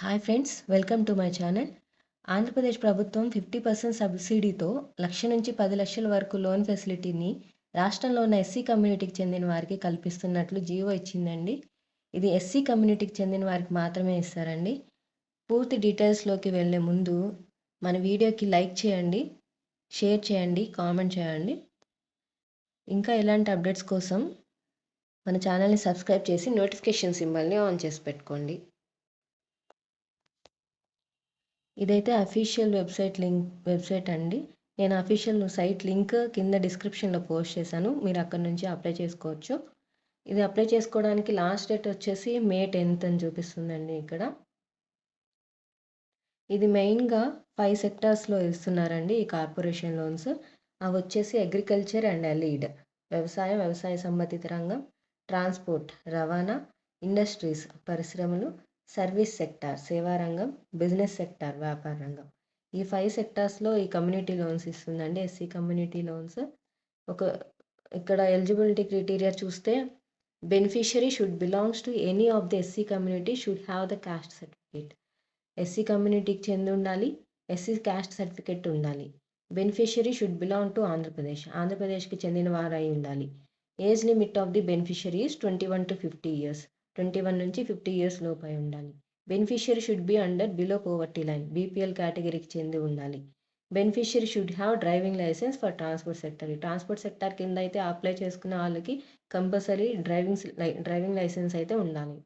Hi friends, welcome to my channel. Andhra Pradesh ప్రభుత్వం 50% సబ్సిడీతో 1,00,000 నుంచి 10,00,000 వరకు లోన్ ఫెసిలిటీని రాష్ట్రంలో ఉన్న ఎస్సీ కమ్యూనిటీకి చెందిన వారికి కల్పిస్తున్నట్లు జీవో ఇచ్చిందండి. ఇది ఎస్సీ కమ్యూనిటీకి చెందిన వారికి మాత్రమే ఇస్తారండి. పూర్తి డీటెయిల్స్లోకి వెళ్ళే ముందు మన వీడియోకి లైక్ చేయండి, షేర్ చేయండి, కామెంట్ చేయండి. ఇంకా ఇలాంటి అప్డేట్స్ కోసం మన ఛానల్ని సబ్స్క్రైబ్ చేసి నోటిఫికేషన్ సింబల్ని ఆన్ చేసి పెట్టుకోండి. ఇదైతే అఫీషియల్ వెబ్సైట్ అండి. నేను అఫీషియల్ సైట్ లింక్ కింద డిస్క్రిప్షన్లో పోస్ట్ చేశాను. మీరు అక్కడ నుంచి అప్లై చేసుకోవచ్చు. ఇది అప్లై చేసుకోవడానికి లాస్ట్ డేట్ వచ్చేసి May 10th అని చూపిస్తుందండి ఇక్కడ. ఇది మెయిన్గా 5 సెక్టార్స్లో ఇస్తున్నారండి ఈ కార్పొరేషన్ లోన్స్. అవి వచ్చేసి అగ్రికల్చర్ అండ్ అలీడ్, వ్యవసాయ సంబంధిత రంగం, ట్రాన్స్పోర్ట్ రవాణా, ఇండస్ట్రీస్ పరిశ్రమలు, సర్వీస్ సెక్టార్ సేవా రంగం, బిజినెస్ సెక్టార్ వ్యాపార రంగం. ఈ 5 సెక్టార్స్లో ఈ కమ్యూనిటీ లోన్స్ ఇస్తుందండి ఎస్సీ కమ్యూనిటీ లోన్స్. ఇక్కడ ఎలిజిబిలిటీ క్రైటీరియా చూస్తే beneficiary should belongs to any of the SC community, should have the caste certificate. SC కమ్యూనిటీకి చెంది ఉండాలి, ఎస్సీ క్యాస్ట్ సర్టిఫికేట్ ఉండాలి. బెనిఫిషియరీ షుడ్ బిలాంగ్ టు ఆంధ్రప్రదేశ్కి చెందిన వారై ఉండాలి. Age limit of the beneficiary is 21 to 50 years. 21 నుంచి 50 years లోపై ఉండాలి. Beneficiary should be under below poverty line, BPL కేటగిరీకి చెంది ఉండాలి. Beneficiary should have driving licence for transport sector. Transport sector కింద అయితే అప్లై చేసుకున్న వాళ్ళకి కంపల్సరీ డ్రైవింగ్ లైసెన్స్ అయితే ఉండాలి.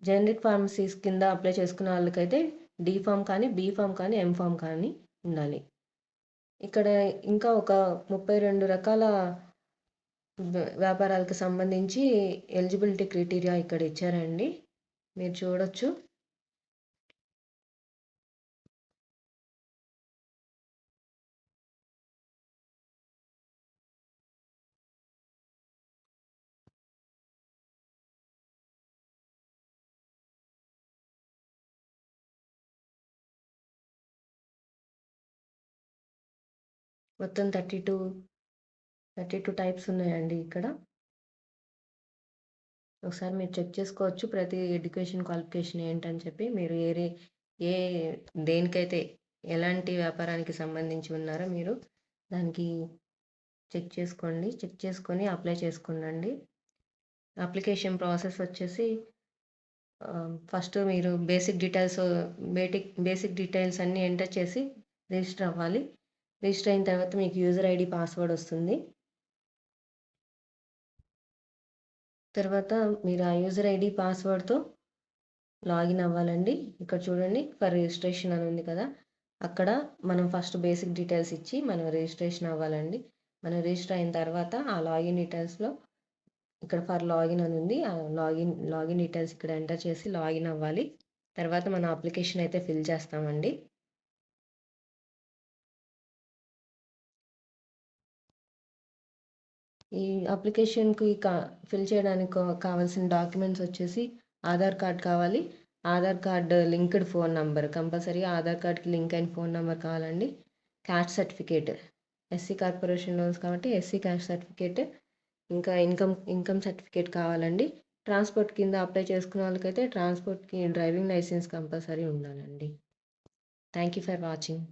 జనరిక్ ఫార్మసీస్ కింద అప్లై చేసుకున్న వాళ్ళకైతే డి ఫామ్ కానీ, బీ ఫామ్ కానీ, ఎం ఫామ్ కానీ ఉండాలి. ఇక్కడ ఇంకా ఒక 32 రకాల వ్యాపారాలకు సంబంధించి ఎలిజిబిలిటీ క్రైటీరియా ఇక్కడ ఇచ్చారండి, మీరు చూడొచ్చు. మొత్తం 32 టైప్స్ ఉన్నాయండి ఇక్కడ. ఒకసారి మీరు చెక్ చేసుకోవచ్చు ప్రతి ఎడ్యుకేషన్ క్వాలిఫికేషన్ ఏంటని చెప్పి. మీరు ఏ దేనికైతే ఎలాంటి వ్యాపారానికి సంబంధించి ఉన్నారో మీరు దానికి చెక్ చేసుకొని అప్లై చేసుకోండి. అప్లికేషన్ ప్రాసెస్ వచ్చేసి ఫస్ట్ మీరు బేసిక్ డీటెయిల్స్ అన్నీ ఎంటర్ చేసి రిజిస్టర్ అవ్వాలి. రిజిస్టర్ అయిన తర్వాత మీకు యూజర్ ఐడి పాస్వర్డ్ వస్తుంది. తర్వాత మీరు ఆ యూజర్ ఐడి పాస్వర్డ్తో లాగిన్ అవ్వాలండి. ఇక్కడ చూడండి ఫర్ రిజిస్ట్రేషన్ అని ఉంది కదా, అక్కడ మనం ఫస్ట్ బేసిక్ డీటెయిల్స్ ఇచ్చి మనం రిజిస్ట్రేషన్ అవ్వాలండి. మనం రిజిస్టర్ అయిన తర్వాత ఆ లాగిన్ డీటెయిల్స్లో ఇక్కడ ఫర్ లాగిన్ అని ఉంది, ఆ లాగిన్ డీటెయిల్స్ ఇక్కడ ఎంటర్ చేసి లాగిన్ అవ్వాలి. తర్వాత మన అప్లికేషన్ అయితే ఫిల్ చేస్తామండి. ఈ అప్లికేషన్కి ఫిల్ చేయడానికి కావాల్సిన డాక్యుమెంట్స్ వచ్చేసి ఆధార్ కార్డ్ కావాలి. Aadhaar card linked phone number, compulsory Aadhaar కార్డ్కి లింక్ అయిన ఫోన్ నెంబర్ కావాలండి. Caste certificate, SC corporation loans కాబట్టి ఎస్సీ క్యాస్ట్ సర్టిఫికేట్, ఇంకా ఇన్కమ్ సర్టిఫికేట్ కావాలండి. ట్రాన్స్పోర్ట్ కింద అప్లై చేసుకున్న వాళ్ళకైతే ట్రాన్స్పోర్ట్కి డ్రైవింగ్ లైసెన్స్ కంపల్సరీ ఉండాలండి. Thank you for watching.